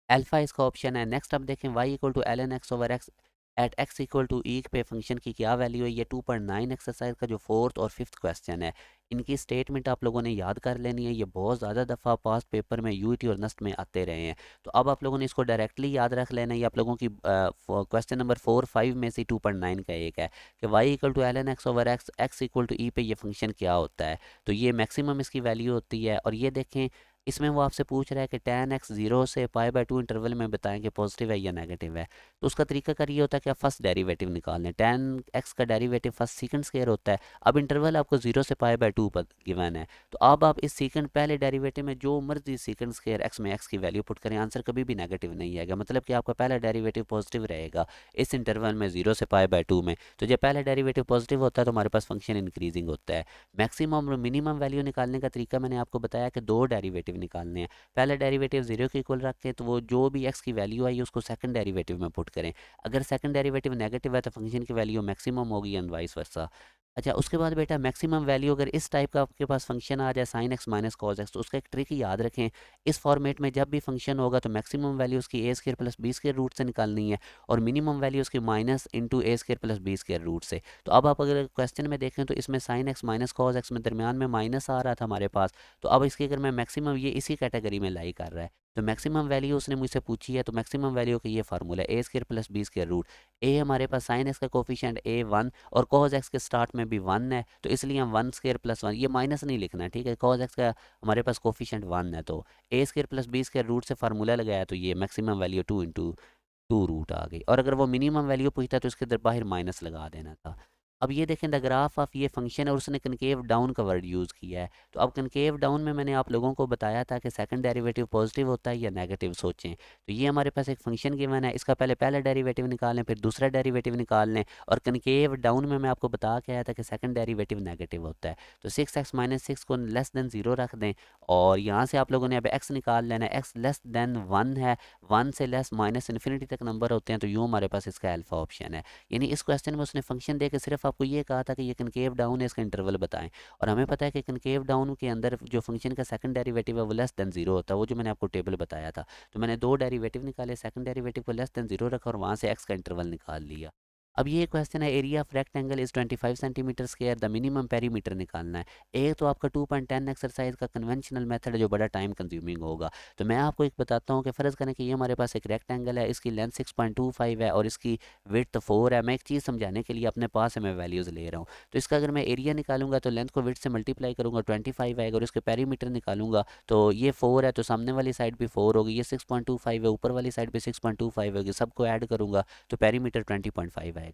अल्फा इसका ऑप्शन है। नेक्स्ट अब देखें y equal to L N X over X at x equal to E पे फंक्शन की क्या वैल्यू है। ये 2.9 एक्सरसाइज का जो फोर्थ और फिफ्थ क्वेश्चन है, इनकी स्टेटमेंट आप लोगों ने याद कर लेनी है। ये बहुत ज़्यादा दफ़ा पास्ट पेपर में यूईटी और नस्ट में आते रहे हैं। तो अब आप लोगों ने इसको डायरेक्टली याद रख लेना है। ये आप लोगों की क्वेश्चन नंबर 4 5 में से 2.9 का एक है कि y equal to L N X over X X equal to E पे ये फंक्शन क्या होता है। तो ये मैक्सिमम इसकी वैल्यू होती है। और ये देखें इसमें वो आपसे पूछ रहा है कि tan x जीरो से पाई बाय टू इंटरवल में बताएं कि पॉजिटिव है या नेगेटिव है। तो उसका तरीका कर ये होता है कि आप फर्स्ट डेरिवेटिव निकाल लें। tan x का डेरिवेटिव फर्स्ट सीकेंड स्क्वायर होता है। अब इंटरवल आपको जीरो से पाई बाय टू पर गिवन है। तो अब आप इस सीकेंड पहले डेरिवेटिव में जो मर्जी सीकेंड स्क्वायर x में x की वैल्यू पुट करें, आंसर कभी भी नेगेटिव नहीं आएगा। मतलब कि आपका पहला डेरिवेटिव पॉजिटिव रहेगा इस इंटरवल में जीरो से पाई बाय टू में। तो जब पहला डेरिवेटिव पॉजिटिव होता है तो हमारे पास फंक्शन इंक्रीजिंग होता है। मैक्सिमम और मिनिमम वैल्यू निकालने का तरीका मैंने आपको बताया कि दो डेरिवेटिव निकालने हैं। पहला डेरिवेटिव जीरो के इक्वल रख के तो वो जो भी एक्स की वैल्यू आई उसको सेकंड डेरिवेटिव में पुट करें। अगर सेकंड डेरिवेटिव नेगेटिव है तो फंक्शन की वैल्यू मैक्सिमम होगी एंड वाइस वर्सा। अच्छा, उसके बाद बेटा मैक्सिमम वैल्यू अगर इस टाइप का आपके पास फंक्शन आ जाए sine x minus cos x, तो उसका एक ट्रिक याद रखें। इस फॉर्मेट में जब भी फंक्शन होगा तो मैक्सिमम वैल्यू उसकी A square plus B square root से निकालनी है और मिनिमम वैल्यू उसकी minus into A square plus B square root से। तो अब आप अगर क्वेश्चन में देखें तो इसमें sine x minus cos x में दरमियान में माइनस आ रहा था हमारे पास। तो अब इसकी अगर मैं मैक्सिमम, ये इसी कैटेगरी में लाई कर रहा है। तो मैक्सिमम वैल्यू उसने मुझसे पूछी है। तो मैक्सिमम वैल्यू का ये फार्मूला है A square plus B square root. ए हमारे पास साइन एक्स का कोफिशिएंट ए वन और कॉस एक्स के स्टार्ट में भी वन है, तो इसलिए हम वन स्केयर प्लस वन, ये माइनस नहीं लिखना है, ठीक है। कॉस एक्स का हमारे पास कोफिशिएंट वन है तो A square plus B square root से फार्मूला लगाया तो ये maximum value two into two root आ गई। और अगर वो मिनिमम वैल्यू पूछता तो इसके अंदर बाहर माइनस लगा देना था। अब ये देखें द ग्राफ ऑफ ये फंक्शन है और उसने कनकेव डाउन का वर्ड यूज़ किया है। तो अब कनकेव डाउन में मैंने आप लोगों को बताया था कि सेकंड डेरिवेटिव पॉजिटिव होता है या नेगेटिव, सोचें। तो ये हमारे पास एक फंक्शन गिवन है, इसका पहले पहला डेरिवेटिव निकाल लें, फिर दूसरा डेरिवेटिव निकाल लें। और कनकेव डाउन में मैं आपको बता के आया था कि सेकंड डेरिवेटिव नेगेटिव होता है। तो सिक्स एक्स माइनस सिक्स को लेस देन जीरो रख दें और यहाँ से आप लोगों ने अब एक्स निकाल लेना है। एक्स लेस देन वन है, वन से लेस माइनस इन्फिनिटी तक नंबर होते हैं, तो यूँ हमारे पास इसका अल्फा ऑप्शन है। यानी इस क्वेश्चन में उसने फंक्शन दे के सिर्फ आपको ये कहा था कि ये कनकेव डाउन है, इसका इंटरवल बताएं। और हमें पता है कि कनकेव डाउन के अंदर जो फंक्शन का सेकंड डेरिवेटिव है वो लेस देन जीरो होता है, वो जो मैंने आपको टेबल बताया था। तो मैंने दो डेरिवेटिव निकाले, सेकंड डेरिवेटिव को लेस देन जीरो रखा और वहाँ से एक्स का इंटरवल निकाल लिया। अब ये क्वेश्चन है area of rectangle is 25 centimetre square, the minimum perimeter निकालना है। एक तो आपका 2.10 एक्सरसाइज का कन्वेंशनल मेथड है जो बड़ा टाइम कंज्यूमिंग होगा। तो मैं आपको एक बताता हूँ कि फ़र्ज़ करें कि ये हमारे पास एक रेक्टेंगल है, इसकी लेंथ 6.25 है और इसकी विड्थ 4 है। मैं एक चीज़ समझाने के लिए अपने पास है, मैं वैल्यूज़ ले रहा हूँ। तो इसका अगर मैं एरिया निकालूंगा तो लेंथ को विड्थ से मल्टीप्लाई करूँगा 25 आएगा और इसके पेरीमीटर निकालूंगा तो ये 4 है, तो सामने वाली साइड भी 4 होगी। ये 6.25 है, ऊपर वाली साइड भी 6.25 होगी, सबको ऐड करूँगा तो पेरीमीटर 20.5 आएगा।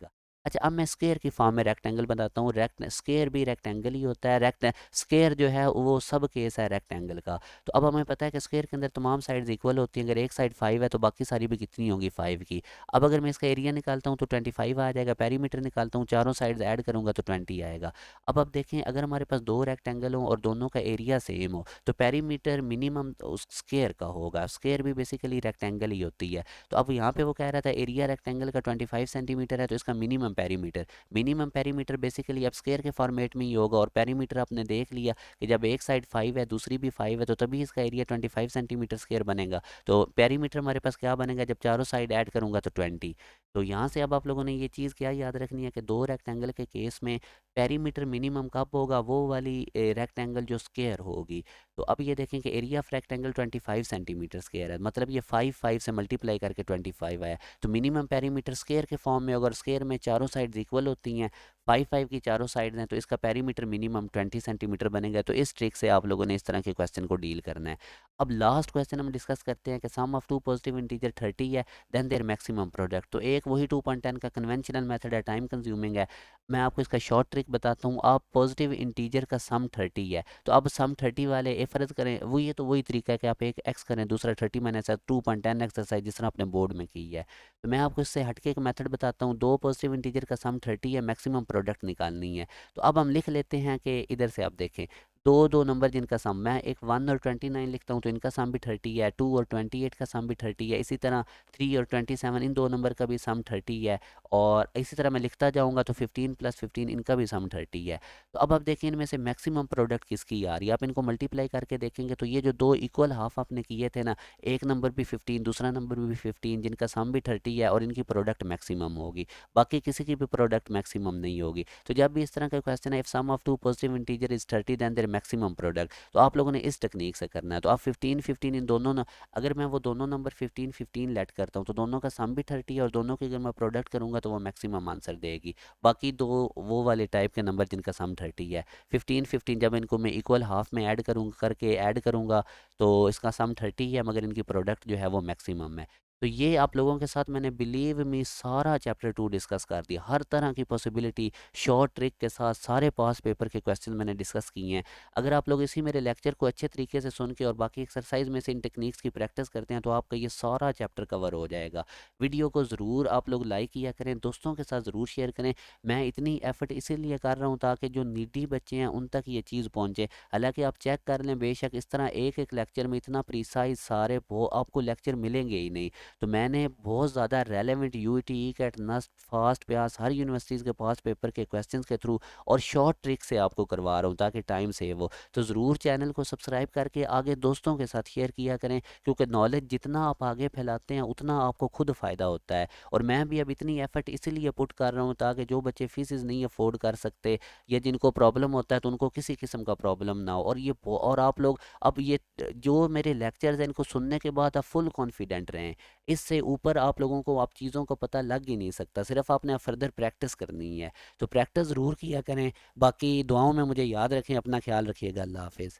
अच्छा, अब मैं स्क्वायर की फॉर्म में रेक्टेंगल बताता हूँ। स्क्वायर भी रेक्टेंगल ही होता है। स्क्वायर जो है वो सब केस है रेक्टेंगल का। तो अब हमें पता है कि स्क्वायर के अंदर तमाम साइड्स इक्वल होती हैं। अगर एक साइड 5 है तो बाकी सारी भी कितनी होंगी, 5 की। अब अगर मैं इसका एरिया निकालता हूँ तो 25 आ जाएगा, पेरीमीटर निकालता हूँ चारों साइड्स ऐड करूँगा तो 20 आएगा। अब देखें अगर हमारे पास दो रेक्टेंगल हो और दोनों का एरिया सेम हो तो पेरीमीटर मिनिमम उस स्क्वायर का होगा। स्क्वायर भी बेसिकली रेक्टेंगल ही होती है। तो अब यहाँ पे वो कह रहा था एरिया रेक्टेंगल का 25 सेंटीमीटर है तो इसका minimum perimeter. Minimum perimeter basically अब स्क्वायर के फॉर्मेट में ही होगा, और पेरीमीटर आपने देख लिया कि जब एक साइड 5 है दूसरी भी 5 है तो तभी इसका एरिया 25 सेंटीमीटर स्क्वायर बनेगा। तो पेरीमीटर हमारे पास क्या बनेगा, जब चारों साइड ऐड करूंगा तो 20। तो यहाँ से अब आप लोगों ने ये चीज़ क्या याद रखनी है कि दो रेक्टेंगल के केस में पेरीमीटर मिनिमम कब होगा, वो वाली रेक्टेंगल जो स्क्वायर होगी। तो अब ये देखें कि area of rectangle 25 centimetre square है, मतलब ये 5 से मल्टीप्लाई करके 25 आया। तो मिनिमम पेरीमीटर स्क्वायर के फॉर्म में, अगर स्क्वायर में चारों साइड इक्वल होती हैं, 5 की चारों साइड हैं, तो इसका पेरीमीटर मिनिमम 20 सेंटीमीटर बनेगा। तो इस ट्रिक से आप लोगों ने इस तरह के क्वेश्चन को डील करना है। अब लास्ट क्वेश्चन हम डिस्कस करते हैं कि सम ऑफ टू पॉजिटिव इंटीजर 30 है, देन देयर मैक्सिमम प्रोडक्ट। तो एक वही 2.10 का कन्वेंशनल मेथड है, टाइम कंज्यूमिंग है। मैं आपको इसका शॉर्ट ट्रिक बताता हूँ। आप पॉजिटिव इंटीजर का सम 30 है, तो अब सम 30 वाले ए फ़र्ज़ करें, वही है तो वही तरीका है कि आप एक एक्स करें, दूसरा 30 माइनस 2.10 एक्सरसाइज जिस तरह आपने बोर्ड में की है। तो मैं आपको इससे हटके एक मेथड बताता हूँ। दो पॉजिटिव इंटीजर का सम 30 है, मैक्सिमम प्रोडक्ट निकालनी है। तो अब हम लिख लेते हैं कि इधर से आप देखें, दो दो नंबर जिनका सम, मैं एक 1 और 29 लिखता हूँ तो इनका सम भी 30 है, 2 और 28 का सम भी 30 है, इसी तरह 3 और 27 इन दो नंबर का भी सम 30 है, और इसी तरह मैं लिखता जाऊँगा तो 15 प्लस 15 इनका भी सम 30 है। तो अब आप देखिए इनमें से मैक्सिमम प्रोडक्ट किसकी आ रही है, आप इनको मल्टीप्लाई करके देखेंगे तो ये जो दो इक्वल हाफ आपने किए थे ना, एक नंबर भी 15 दूसरा नंबर भी 15, जिनका सम भी 30 है और इनकी प्रोडक्ट मैक्सिमम होगी, बाकी किसी की भी प्रोडक्ट मैक्सिमम नहीं होगी। तो जब भी इस तरह का क्वेश्चन है, if sum of two positive integer is 30 then their maximum product, तो आप लोगों ने इस टेक्निक से करना है। तो आप 15 15 इन दोनों ना, अगर मैं वो दोनों नंबर 15 15 लेट करता हूँ तो दोनों का सम भी 30 है, और दोनों की अगर मैं प्रोडक्ट करूँगा तो वो मैक्सिमम आंसर देगी। बाकी दो वो वाले टाइप के नंबर जिनका सम 30 है, 15 15 जब इनको मैं इक्वल हाफ में ऐड करूँगा, करके ऐड करूँगा तो इसका सम 30 है, मगर इनकी प्रोडक्ट जो है वो मैक्सिमम है। तो ये आप लोगों के साथ मैंने बिलीव मी सारा चैप्टर 2 डिस्कस कर दिया, हर तरह की पॉसिबिलिटी शॉर्ट ट्रिक के साथ सारे पास पेपर के क्वेश्चन मैंने डिस्कस किए हैं। अगर आप लोग इसी मेरे लेक्चर को अच्छे तरीके से सुन के और बाकी एक्सरसाइज में से इन टेक्निक्स की प्रैक्टिस करते हैं तो आपका ये सारा चैप्टर कवर हो जाएगा। वीडियो को ज़रूर आप लोग लाइक किया करें, दोस्तों के साथ ज़रूर शेयर करें। मैं इतनी एफर्ट इसीलिए कर रहा हूँ ताकि जो नीडी बच्चे हैं उन तक ये चीज़ पहुँचे। हालांकि आप चेक कर लें, बेशक इस तरह एक एक लेक्चर में इतना प्रिसाइज सारे वो आपको लेक्चर मिलेंगे ही नहीं। तो मैंने बहुत ज़्यादा रेलेवेंट यूईटी, ईकेट, नस्ट, फास्ट प्यास हर यूनिवर्सिटीज़ के पास पेपर के क्वेश्चंस के थ्रू और शॉर्ट ट्रिक से आपको करवा रहा हूँ ताकि टाइम सेव हो। तो ज़रूर चैनल को सब्सक्राइब करके आगे दोस्तों के साथ शेयर किया करें, क्योंकि नॉलेज जितना आप आगे फैलाते हैं उतना आपको खुद फ़ायदा होता है। और मैं भी अब इतनी एफर्ट इसीलिए पुट कर रहा हूँ ताकि जो बच्चे फीसिस नहीं अफोर्ड कर सकते या जिनको प्रॉब्लम होता है तो उनको किसी किस्म का प्रॉब्लम ना हो। और आप लोग अब ये जो मेरे लेक्चर्स हैं इनको सुनने के बाद आप फुल कॉन्फिडेंट रहें। इससे ऊपर आप लोगों को आप चीज़ों का पता लग ही नहीं सकता, सिर्फ आपने फर्दर प्रैक्टिस करनी है। तो प्रैक्टिस ज़रूर किया करें। बाकी दुआओं में मुझे याद रखें, अपना ख्याल रखिएगा। अल्लाह हाफिज़।